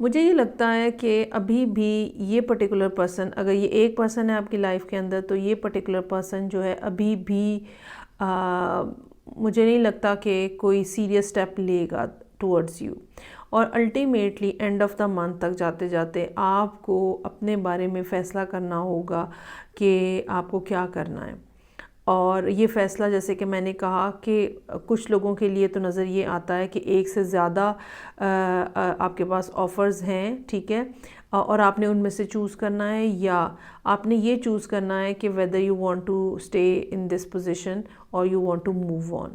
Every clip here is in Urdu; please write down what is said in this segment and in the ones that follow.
مجھے یہ لگتا ہے کہ ابھی بھی یہ پرٹیکولر پرسن، اگر یہ ایک پرسن ہے آپ کی لائف کے اندر، تو یہ پرٹیکولر پرسن جو ہے ابھی بھی مجھے نہیں لگتا کہ کوئی سیریس سٹیپ لے گا ٹورڈز یو. اور ultimately and of the month تک جاتے جاتے آپ کو اپنے بارے میں فیصلہ کرنا ہوگا کہ آپ کو کیا کرنا ہے. اور یہ فیصلہ جیسے کہ میں نے کہا کہ کچھ لوگوں کے لیے تو نظر یہ آتا ہے کہ ایک سے زیادہ آپ کے پاس آفرز ہیں، ٹھیک ہے، اور آپ نے ان میں سے چوز کرنا ہے، یا آپ نے یہ چوز کرنا ہے کہ whether you want to stay in this position or you want to move on.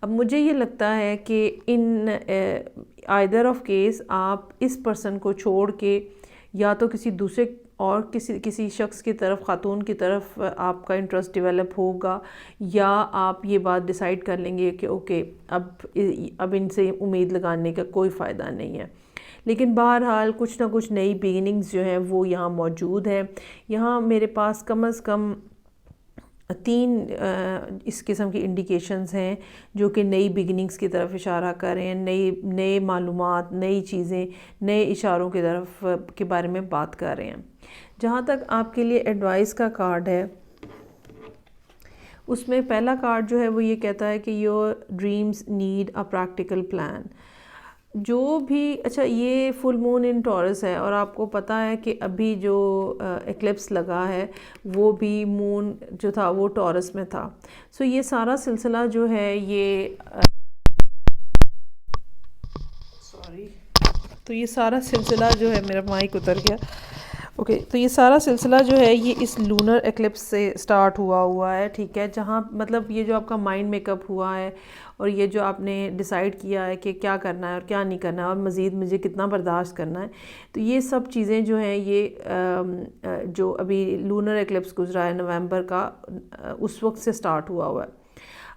اب مجھے یہ لگتا ہے کہ ان either of case آپ اس پرسن کو چھوڑ کے یا تو کسی دوسرے اور کسی شخص کی طرف، خاتون کی طرف آپ کا انٹرسٹ ڈیولپ ہوگا، یا آپ یہ بات ڈیسائیڈ کر لیں گے کہ اوکے اب ان سے امید لگانے کا کوئی فائدہ نہیں ہے. لیکن بہرحال کچھ نہ کچھ نئی بگننگز جو ہیں وہ یہاں موجود ہیں. یہاں میرے پاس کم از کم 3 اس قسم کی انڈیکیشنز ہیں جو کہ نئی بگننگز کی طرف اشارہ کر رہے ہیں، نئے معلومات، نئی چیزیں، نئے اشاروں کی طرف کے بارے میں بات کر رہے ہیں. جہاں تک آپ کے لیے ایڈوائس کا کارڈ ہے، اس میں پہلا کارڈ جو ہے وہ یہ کہتا ہے کہ your dreams need a practical plan. جو بھی اچھا، یہ فل مون ان ٹورس ہے اور آپ کو پتہ ہے کہ ابھی جو ایکلپس لگا ہے وہ بھی مون جو تھا وہ ٹورس میں تھا. سو یہ سارا سلسلہ جو ہے یہ تو یہ سارا سلسلہ جو ہے، میرا مائک اتر گیا، اوکے، تو یہ سارا سلسلہ جو ہے یہ اس لونر ایکلپس سے سٹارٹ ہوا ہے، ٹھیک ہے، جہاں مطلب یہ جو آپ کا مائنڈ میک اپ ہوا ہے اور یہ جو آپ نے ڈیسائیڈ کیا ہے کہ کیا کرنا ہے اور کیا نہیں کرنا ہے اور مزید مجھے کتنا برداشت کرنا ہے، تو یہ سب چیزیں جو ہیں یہ جو ابھی لونر ایکلپس گزرا ہے نومبر کا، اس وقت سے سٹارٹ ہوا ہے.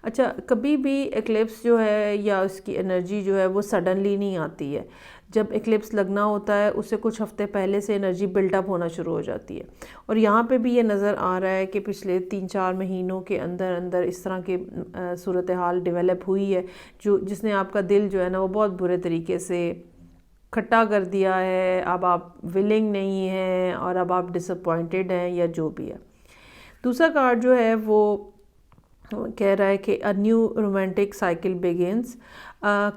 اچھا، کبھی بھی ایکلپس جو ہے یا اس کی انرجی جو ہے وہ سڈنلی نہیں آتی ہے. جب ایکلپس لگنا ہوتا ہے اس سے کچھ ہفتے پہلے سے انرجی بلٹ اپ ہونا شروع ہو جاتی ہے. اور یہاں پہ بھی یہ نظر آ رہا ہے کہ پچھلے 3-4 مہینوں کے اندر اس طرح کی صورتحال ڈیولپ ہوئی ہے جس نے آپ کا دل جو ہے نا وہ بہت برے طریقے سے کھٹا کر دیا ہے. اب آپ ولنگ نہیں ہیں اور اب آپ ڈس اپوائنٹڈ ہیں یا جو بھی ہے. دوسرا کارڈ جو ہے وہ کہہ رہا ہے کہ a new romantic cycle begins.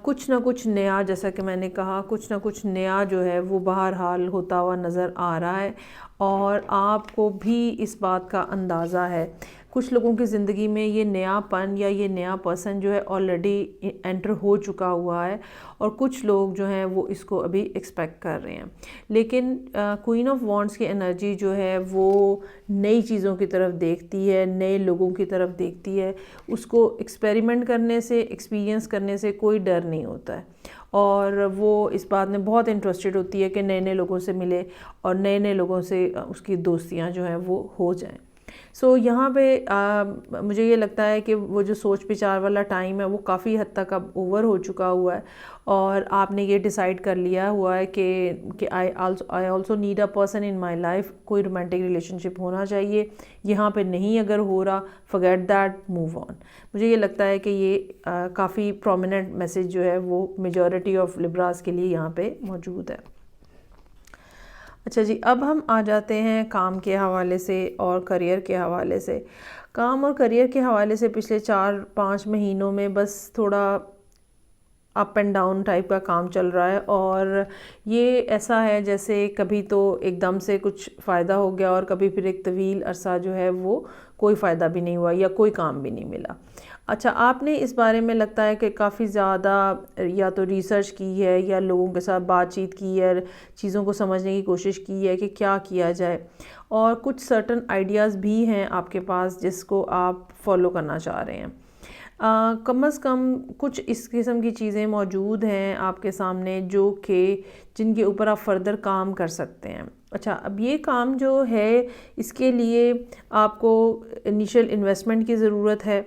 کچھ نہ کچھ نیا، جیسا کہ میں نے کہا، کچھ نہ کچھ نیا جو ہے وہ بہرحال ہوتا ہوا نظر آ رہا ہے اور آپ کو بھی اس بات کا اندازہ ہے. کچھ لوگوں کی زندگی میں یہ نیا پن یا یہ نیا پرسن جو ہے آلریڈی انٹر ہو چکا ہوا ہے اور کچھ لوگ جو ہیں وہ اس کو ابھی ایکسپیکٹ کر رہے ہیں. لیکن کوئین آف وانڈس کی انرجی جو ہے وہ نئی چیزوں کی طرف دیکھتی ہے، نئے لوگوں کی طرف دیکھتی ہے. اس کو ایکسپیریمنٹ کرنے سے، ایکسپیرینس کرنے سے کوئی ڈر نہیں ہوتا ہے اور وہ اس بات میں بہت انٹرسٹڈ ہوتی ہے کہ نئے لوگوں سے ملے اور نئے لوگوں سے اس کی دوستیاں جو ہیں وہ ہو جائیں. سو یہاں پہ مجھے یہ لگتا ہے کہ وہ جو سوچ بچار والا ٹائم ہے وہ کافی حد تک اب اوور ہو چکا ہوا ہے اور آپ نے یہ ڈیسائیڈ کر لیا ہوا ہے کہ I also need a person in my life. کوئی رومانٹک ریلیشن شپ ہونا چاہیے. یہاں پہ نہیں اگر ہو رہا، forget that, move on. مجھے یہ لگتا ہے کہ یہ کافی پرومیننٹ میسیج جو ہے وہ میجورٹی آف لبراز کے لیے یہاں پہ موجود ہے. اچھا جی، اب ہم آ جاتے ہیں کام کے حوالے سے اور کریئر کے حوالے سے. کام اور کریئر کے حوالے سے پچھلے 4-5 مہینوں میں بس تھوڑا اپ اینڈ ڈاؤن ٹائپ کا کام چل رہا ہے اور یہ ایسا ہے جیسے کبھی تو ایک دم سے کچھ فائدہ ہو گیا اور کبھی پھر ایک طویل عرصہ جو ہے وہ کوئی فائدہ بھی نہیں ہوا یا کوئی کام بھی نہیں ملا. اچھا، آپ نے اس بارے میں لگتا ہے کہ کافی زیادہ یا تو ریسرچ کی ہے یا لوگوں کے ساتھ بات چیت کی ہے، چیزوں کو سمجھنے کی کوشش کی ہے کہ کیا کیا جائے، اور کچھ سرٹن آئیڈیاز بھی ہیں آپ کے پاس جس کو آپ فالو کرنا چاہ رہے ہیں. کم از کم کچھ اس قسم کی چیزیں موجود ہیں آپ کے سامنے جو کہ جن کے اوپر آپ فردر کام کر سکتے ہیں. اچھا، اب یہ کام جو ہے اس کے لیے آپ کو انیشل انویسٹمنٹ کی ضرورت ہے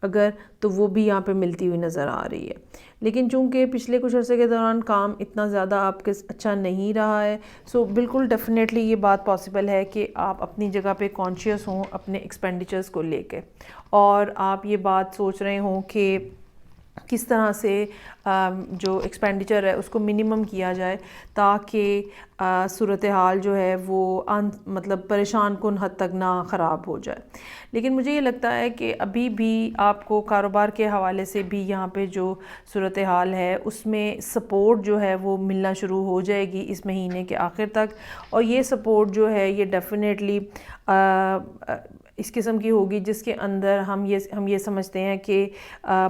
اگر، تو وہ بھی یہاں پہ ملتی ہوئی نظر آ رہی ہے. لیکن چونکہ پچھلے کچھ عرصے کے دوران کام اتنا زیادہ آپ کے اچھا نہیں رہا ہے، سو بالکل ڈیفینیٹلی یہ بات پاسبل ہے کہ آپ اپنی جگہ پہ کانشیس ہوں اپنے ایکسپینڈیچرز کو لے کے، اور آپ یہ بات سوچ رہے ہوں کہ کس طرح سے جو ایکسپینڈیچر ہے اس کو منیمم کیا جائے تاکہ صورتحال جو ہے وہ مطلب پریشان کن حد تک نہ خراب ہو جائے. لیکن مجھے یہ لگتا ہے کہ ابھی بھی آپ کو کاروبار کے حوالے سے بھی یہاں پہ جو صورتحال ہے اس میں سپورٹ جو ہے وہ ملنا شروع ہو جائے گی اس مہینے کے آخر تک. اور یہ سپورٹ جو ہے یہ ڈیفینیٹلی اس قسم کی ہوگی جس کے اندر ہم یہ سمجھتے ہیں کہ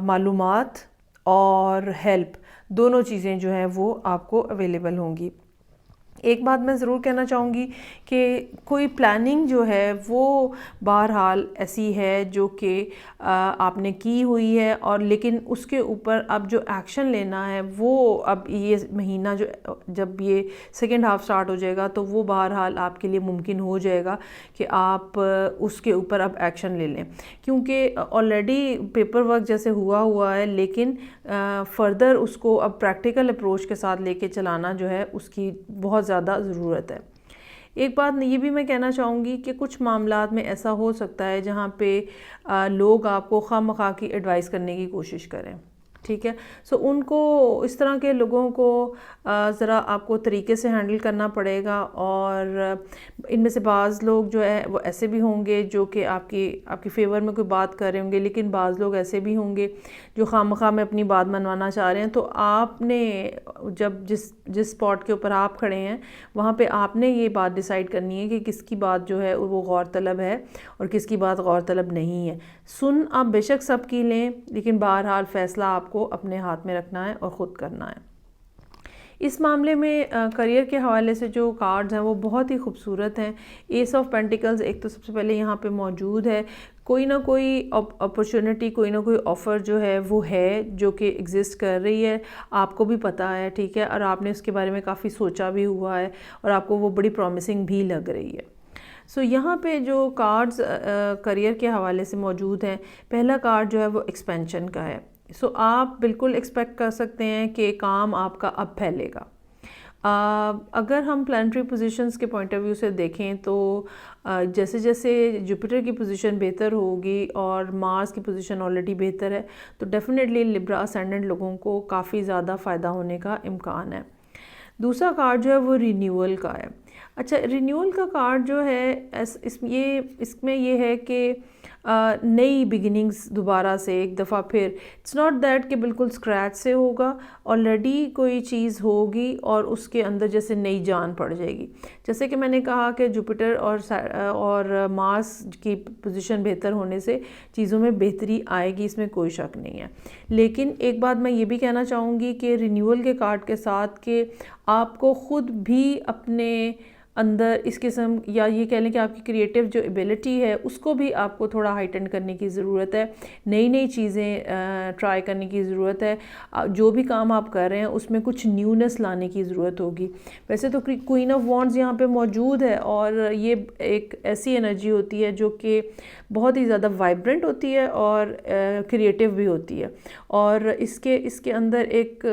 معلومات اور ہیلپ دونوں چیزیں جو ہیں وہ آپ کو اویلیبل ہوں گی. ایک بات میں ضرور کہنا چاہوں گی کہ کوئی پلاننگ جو ہے وہ بہرحال ایسی ہے جو کہ آپ نے کی ہوئی ہے اور لیکن اس کے اوپر اب جو ایکشن لینا ہے وہ اب یہ مہینہ جب یہ سیکنڈ ہاف سٹارٹ ہو جائے گا تو وہ بہرحال آپ کے لیے ممکن ہو جائے گا کہ آپ اس کے اوپر اب ایکشن لے لیں کیونکہ آلریڈی پیپر ورک جیسے ہوا ہے لیکن فردر اس کو اب پریکٹیکل اپروچ کے ساتھ لے کے چلانا جو ہے اس کی بہت زیادہ ضرورت ہے. ایک بات یہ بھی میں کہنا چاہوں گی کہ کچھ معاملات میں ایسا ہو سکتا ہے جہاں پہ لوگ آپ کو خواہ مخواہ کی ایڈوائس کرنے کی کوشش کریں. ٹھیک ہے. سو ان کو اس طرح کے لوگوں کو ذرا آپ کو طریقے سے ہینڈل کرنا پڑے گا اور ان میں سے بعض لوگ جو ہے وہ ایسے بھی ہوں گے جو کہ آپ کی فیور میں کوئی بات کر رہے ہوں گے لیکن بعض لوگ ایسے بھی ہوں گے جو خواہ مخواہ میں اپنی بات منوانا چاہ رہے ہیں. تو آپ نے جب جس اسپاٹ کے اوپر آپ کھڑے ہیں وہاں پہ آپ نے یہ بات ڈیسائیڈ کرنی ہے کہ کس کی بات جو ہے وہ غور طلب ہے اور کس کی بات غور طلب نہیں ہے. آپ بے شک سب کی لیں لیکن بہرحال فیصلہ آپ کو اپنے ہاتھ میں رکھنا ہے اور خود کرنا ہے. اس معاملے میں کریئر کے حوالے سے جو کارڈز ہیں وہ بہت ہی خوبصورت ہیں. ایس آف پینٹیکلز ایک تو سب سے پہلے یہاں پہ موجود ہے. کوئی نہ کوئی اپرچونٹی کوئی نہ کوئی آفر جو ہے وہ ہے جو کہ ایگزسٹ کر رہی ہے, آپ کو بھی پتہ ہے. ٹھیک ہے. اور آپ نے اس کے بارے میں کافی سوچا بھی ہوا ہے اور آپ کو وہ بڑی پرومسنگ بھی لگ رہی ہے. یہاں پہ جو کارڈز کریئر کے حوالے سے موجود ہیں, پہلا کارڈ جو ہے وہ ایکسپینشن کا ہے. آپ بالکل ایکسپیکٹ کر سکتے ہیں کہ کام آپ کا اب پھیلے گا. اگر ہم پلانٹری پوزیشنز کے پوائنٹ آف ویو سے دیکھیں تو جیسے جیسے جوپیٹر کی پوزیشن بہتر ہوگی اور مارس کی پوزیشن آلریڈی بہتر ہے تو ڈیفینیٹلی لبرا اسینڈنٹ لوگوں کو کافی زیادہ فائدہ ہونے کا امکان ہے. دوسرا کارڈ جو ہے وہ رینیول کا ہے. اچھا, رینیول کا کارڈ جو ہے اس میں یہ ہے کہ نئی بگننگز دوبارہ سے ایک دفعہ پھر اٹس ناٹ دیٹ کہ بالکل اسکریچ سے ہوگا, آلریڈی کوئی چیز ہوگی اور اس کے اندر جیسے نئی جان پڑ جائے گی. جیسے کہ میں نے کہا کہ جوپیٹر اور مارس کی پوزیشن بہتر ہونے سے چیزوں میں بہتری آئے گی, اس میں کوئی شک نہیں ہے. لیکن ایک بات میں یہ بھی کہنا چاہوں گی کہ رینیول کے کارڈ کے ساتھ کہ آپ کو خود بھی اپنے اندر اس قسم یا یہ کہہ لیں کہ آپ کی کریٹیو جو ایبیلٹی ہے اس کو بھی آپ کو تھوڑا ہائٹن کرنے کی ضرورت ہے. نئی چیزیں ٹرائی کرنے کی ضرورت ہے. جو بھی کام آپ کر رہے ہیں اس میں کچھ نیونس لانے کی ضرورت ہوگی. ویسے تو کوئین آف وانڈز یہاں پہ موجود ہے اور یہ ایک ایسی انرجی ہوتی ہے جو کہ بہت ہی زیادہ وائبرنٹ ہوتی ہے اور کریٹیو بھی ہوتی ہے اور اس کے اندر ایک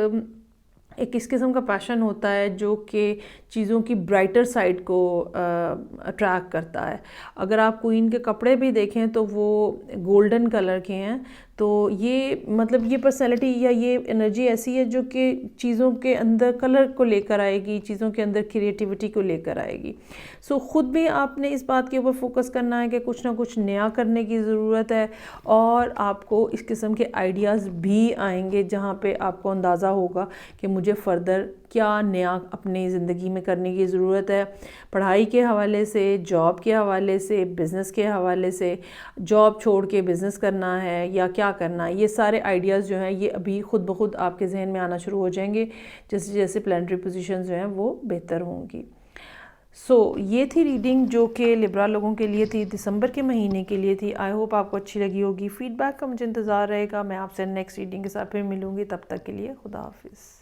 اس قسم کا پیشن ہوتا ہے جو کہ چیزوں کی برائٹر سائڈ کو اٹریکٹ کرتا ہے. اگر آپ کوئین کے کپڑے بھی دیکھیں تو وہ گولڈن کلر کے ہیں, تو یہ مطلب یہ پرسنالٹی یا یہ انرجی ایسی ہے جو کہ چیزوں کے اندر کلر کو لے کر آئے گی, چیزوں کے اندر کریٹیوٹی کو لے کر آئے گی. خود بھی آپ نے اس بات کے اوپر فوکس کرنا ہے کہ کچھ نہ کچھ نیا کرنے کی ضرورت ہے اور آپ کو اس قسم کے آئیڈیاز بھی آئیں گے جہاں پہ آپ کو اندازہ ہوگا کہ مجھے فردر کیا نیا اپنی زندگی میں کرنے کی ضرورت ہے. پڑھائی کے حوالے سے, جاب کے حوالے سے, بزنس کے حوالے سے, جاب چھوڑ کے بزنس کرنا ہے یا کیا کرنا ہے, یہ سارے آئیڈیاز جو ہیں یہ ابھی خود بخود آپ کے ذہن میں آنا شروع ہو جائیں گے جیسے جیسے پلانٹری پوزیشنز جو ہیں وہ بہتر ہوں گی. یہ تھی ریڈنگ جو کہ لبرا لوگوں کے لیے تھی, دسمبر کے مہینے کے لیے تھی. آئی ہوپ آپ کو اچھی لگی ہوگی. فیڈ بیک کا مجھے انتظار رہے گا. میں آپ سے نیکسٹ ریڈنگ کے ساتھ پھر ملوں گی. تب تک کے لیے خدا حافظ.